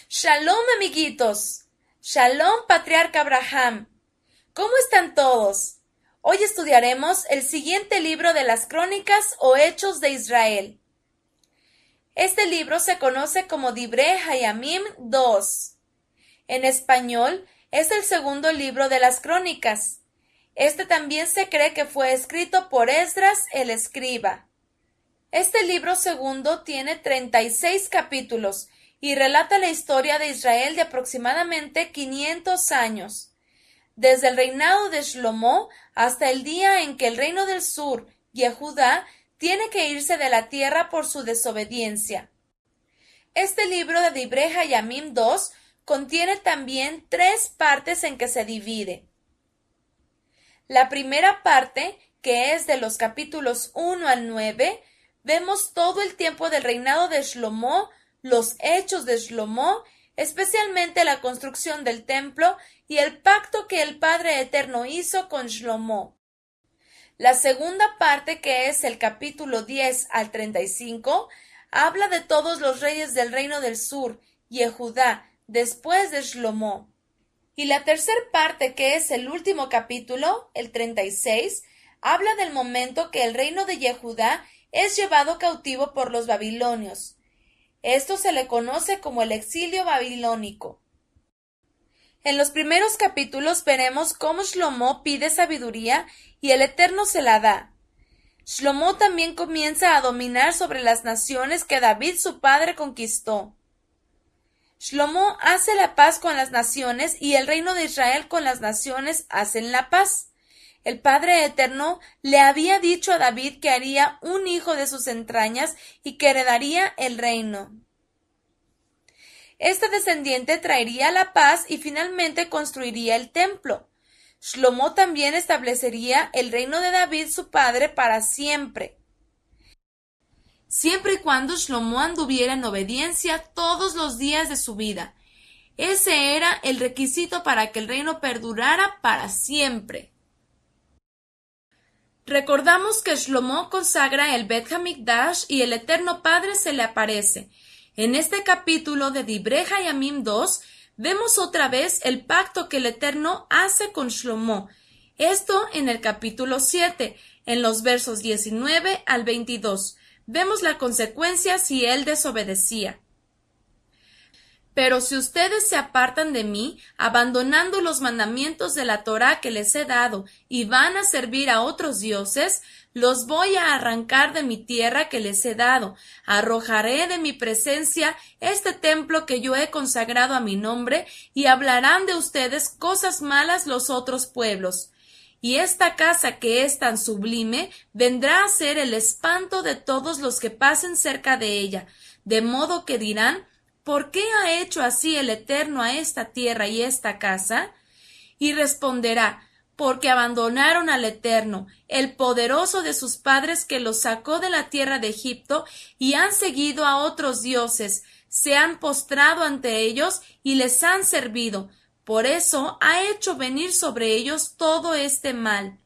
Shalom, amiguitos. Shalom, patriarca Abraham. ¿Cómo están todos? Hoy estudiaremos el siguiente libro de las Crónicas o Hechos de Israel. Este libro se conoce como Divrei Hayamim 2. En español, es el segundo libro de las Crónicas. Este también se cree que fue escrito por Esdras el escriba. Este libro segundo tiene 36 capítulos y relata la historia de Israel de aproximadamente 500 años, desde el reinado de Shlomo hasta el día en que el reino del sur, Yehudá, tiene que irse de la tierra por su desobediencia. Este libro de Divrei Hayamim 2 contiene también 3 partes en que se divide. La primera parte, que es de los capítulos 1 al 9, vemos todo el tiempo del reinado de Shlomo, los hechos de Shlomo, especialmente la construcción del templo y el pacto que el Padre Eterno hizo con Shlomo. La segunda parte, que es el capítulo 10 al 35, habla de todos los reyes del reino del sur, Yehudá, después de Shlomo. Y la tercera parte, que es el último capítulo, el 36, habla del momento que el reino de Yehudá es llevado cautivo por los babilonios. Esto se le conoce como el exilio babilónico. En los primeros capítulos veremos cómo Shlomo pide sabiduría y el Eterno se la da. Shlomo también comienza a dominar sobre las naciones que David su padre conquistó. Shlomo hace la paz con las naciones y el reino de Israel con las naciones hacen la paz. El Padre Eterno le había dicho a David que haría un hijo de sus entrañas y que heredaría el reino. Este descendiente traería la paz y finalmente construiría el templo. Shlomo también establecería el reino de David su padre para siempre. Siempre y cuando Shlomo anduviera en obediencia todos los días de su vida. Ese era el requisito para que el reino perdurara para siempre. Recordamos que Shlomo consagra el Bet Hamikdash y el Eterno Padre se le aparece. En este capítulo de Divrei Hayamim 2 vemos otra vez el pacto que el Eterno hace con Shlomo. Esto en el capítulo 7, en los versos 19 al 22. Vemos la consecuencia si él desobedecía. Pero si ustedes se apartan de mí, abandonando los mandamientos de la Torá que les he dado, y van a servir a otros dioses, los voy a arrancar de mi tierra que les he dado, arrojaré de mi presencia este templo que yo he consagrado a mi nombre, y hablarán de ustedes cosas malas los otros pueblos. Y esta casa que es tan sublime vendrá a ser el espanto de todos los que pasen cerca de ella, de modo que dirán: ¿por qué ha hecho así el Eterno a esta tierra y esta casa? Y responderá: porque abandonaron al Eterno, el poderoso de sus padres que los sacó de la tierra de Egipto, y han seguido a otros dioses, se han postrado ante ellos y les han servido. Por eso ha hecho venir sobre ellos todo este mal.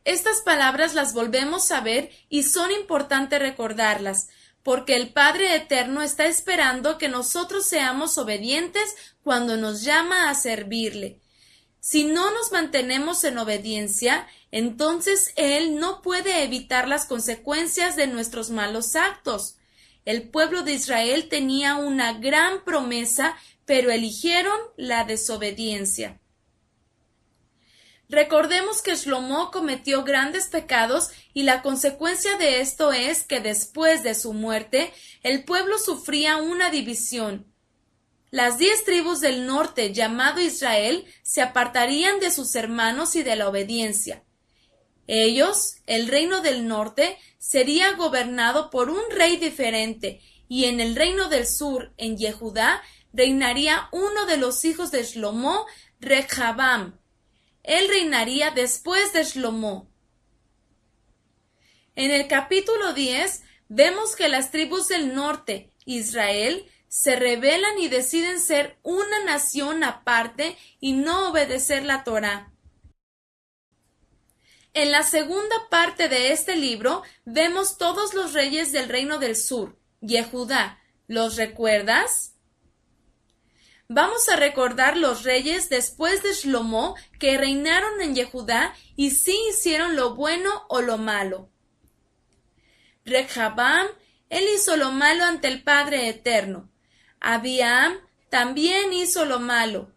Estas palabras las volvemos a ver y son importantes recordarlas, porque el Padre Eterno está esperando que nosotros seamos obedientes cuando nos llama a servirle. Si no nos mantenemos en obediencia, entonces Él no puede evitar las consecuencias de nuestros malos actos. El pueblo de Israel tenía una gran promesa, pero eligieron la desobediencia. Recordemos que Shlomo cometió grandes pecados y la consecuencia de esto es que después de su muerte el pueblo sufría una división. Las 10 tribus del norte, llamado Israel, se apartarían de sus hermanos y de la obediencia. Ellos, el reino del norte, sería gobernado por un rey diferente, y en el reino del sur, en Yehudá, reinaría uno de los hijos de Shlomo, Rehabam. Él reinaría después de Shlomo. En el capítulo 10 vemos que las tribus del norte, Israel, se rebelan y deciden ser una nación aparte y no obedecer la Torá. En la segunda parte de este libro vemos todos los reyes del reino del sur, Yehudá, ¿Los recuerdas? Vamos a recordar los reyes después de Shlomo que reinaron en Yehudá y sí hicieron lo bueno o lo malo. Rehabam, él hizo lo malo ante el Padre Eterno. Abiam también hizo lo malo.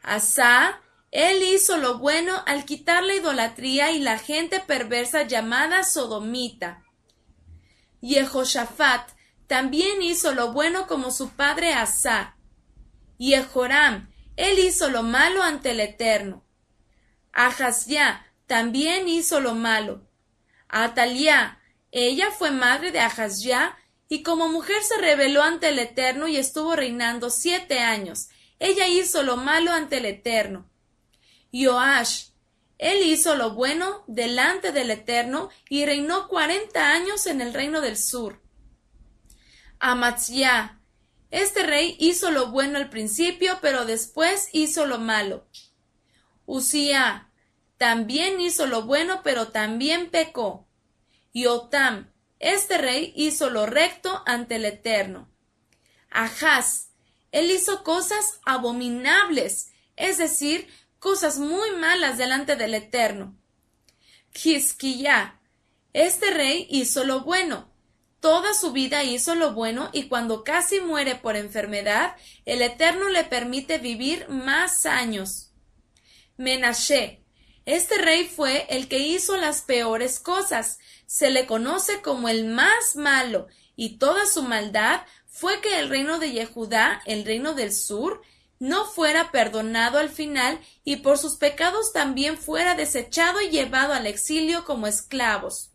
Asa, él hizo lo bueno al quitar la idolatría y la gente perversa llamada sodomita. Jehoshafat también hizo lo bueno como su padre Asa. Jehoram, él hizo lo malo ante el Eterno. Ahazia también hizo lo malo. Ataliá, ella fue madre de Ahazia y como mujer se rebeló ante el Eterno y estuvo reinando 7 años. Ella hizo lo malo ante el Eterno. Joash, él hizo lo bueno delante del Eterno y reinó 40 años en el reino del sur. Amaziah, este rey hizo lo bueno al principio, pero después hizo lo malo. Uzía, también hizo lo bueno, pero también pecó. Yotam, este rey hizo lo recto ante el Eterno. Ahaz, él hizo cosas abominables, es decir, cosas muy malas delante del Eterno. Hizquiyá, este rey hizo lo bueno. Toda su vida hizo lo bueno y cuando casi muere por enfermedad, el Eterno le permite vivir más años. Menashe, este rey fue el que hizo las peores cosas. Se le conoce como el más malo y toda su maldad fue que el reino de Yehudá, el reino del sur, no fuera perdonado al final y por sus pecados también fuera desechado y llevado al exilio como esclavos.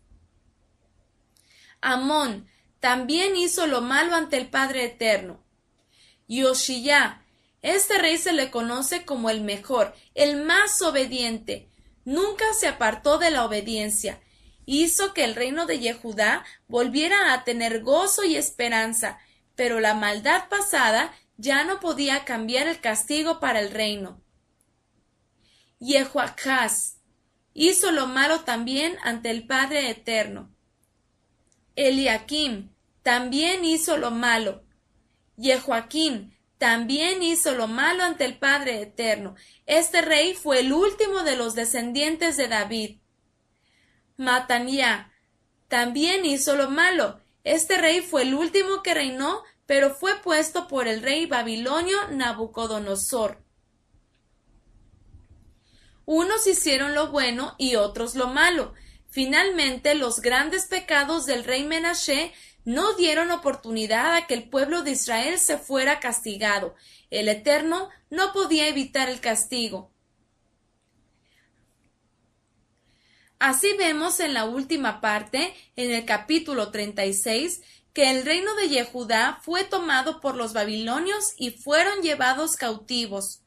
Amón también hizo lo malo ante el Padre Eterno. Yoshiyá, este rey se le conoce como el mejor, el más obediente. Nunca se apartó de la obediencia. Hizo que el reino de Yehudá volviera a tener gozo y esperanza, pero la maldad pasada ya no podía cambiar el castigo para el reino. Jehoacaz hizo lo malo también ante el Padre Eterno. Eliakim también hizo lo malo. Jehoaquín también hizo lo malo ante el Padre Eterno. Este rey fue el último de los descendientes de David. Mataniah también hizo lo malo. Este rey fue el último que reinó, pero fue puesto por el rey babilonio Nabucodonosor. Unos hicieron lo bueno y otros lo malo. Finalmente, los grandes pecados del rey Menashe no dieron oportunidad a que el pueblo de Israel se fuera castigado. El Eterno no podía evitar el castigo. Así vemos en la última parte, en el capítulo 36, que el reino de Yehudá fue tomado por los babilonios y fueron llevados cautivos.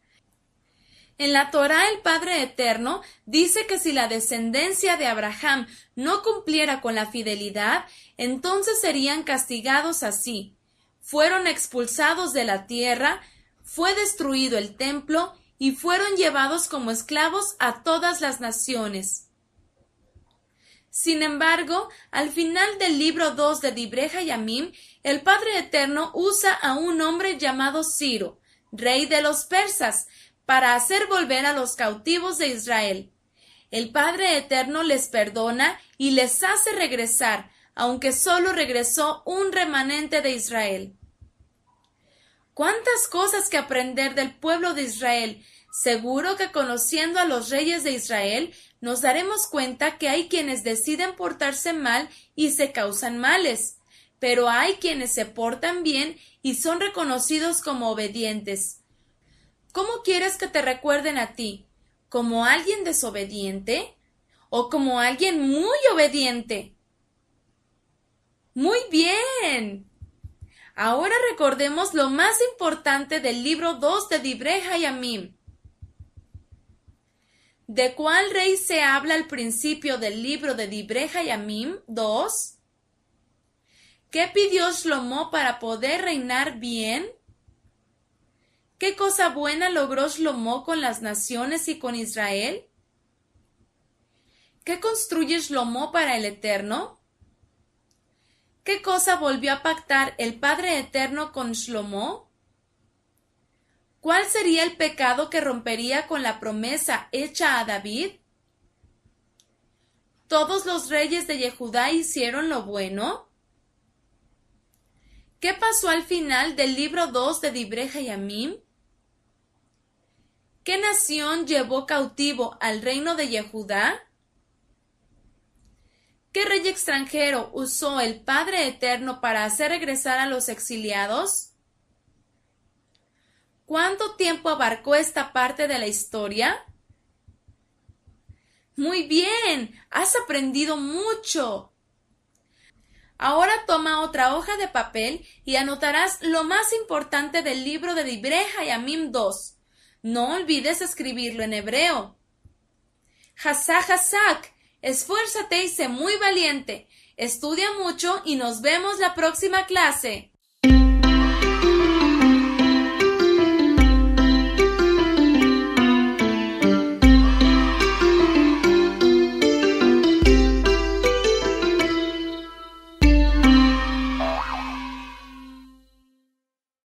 En la Torá el Padre Eterno dice que si la descendencia de Abraham no cumpliera con la fidelidad, entonces serían castigados así. Fueron expulsados de la tierra, fue destruido el templo y fueron llevados como esclavos a todas las naciones. Sin embargo, al final del libro 2 de Divrei Hayamim, el Padre Eterno usa a un hombre llamado Ciro, rey de los persas, para hacer volver a los cautivos de Israel. El Padre Eterno les perdona y les hace regresar, aunque solo regresó un remanente de Israel. ¿Cuántas cosas que aprender del pueblo de Israel? Seguro que conociendo a los reyes de Israel, nos daremos cuenta que hay quienes deciden portarse mal y se causan males, pero hay quienes se portan bien y son reconocidos como obedientes. ¿Cómo quieres que te recuerden a ti? ¿Como alguien desobediente? ¿O como alguien muy obediente? ¡Muy bien! Ahora recordemos lo más importante del libro 2 de Divrei Hayamim. ¿De cuál rey se habla al principio del libro de Divrei Hayamim 2? ¿Qué pidió Shlomo para poder reinar bien? ¿Qué cosa buena logró Shlomo con las naciones y con Israel? ¿Qué construye Shlomo para el Eterno? ¿Qué cosa volvió a pactar el Padre Eterno con Shlomo? ¿Cuál sería el pecado que rompería con la promesa hecha a David? ¿Todos los reyes de Yehudá hicieron lo bueno? ¿Qué pasó al final del libro 2 de Divrei Hayamim? ¿Qué nación llevó cautivo al reino de Yehudá? ¿Qué rey extranjero usó el Padre Eterno para hacer regresar a los exiliados? ¿Cuánto tiempo abarcó esta parte de la historia? Muy bien, has aprendido mucho. Ahora toma otra hoja de papel y anotarás lo más importante del libro de Divrei Hayamim 2. No olvides escribirlo en hebreo. Hazak, hazak, esfuérzate y sé muy valiente. Estudia mucho y nos vemos la próxima clase.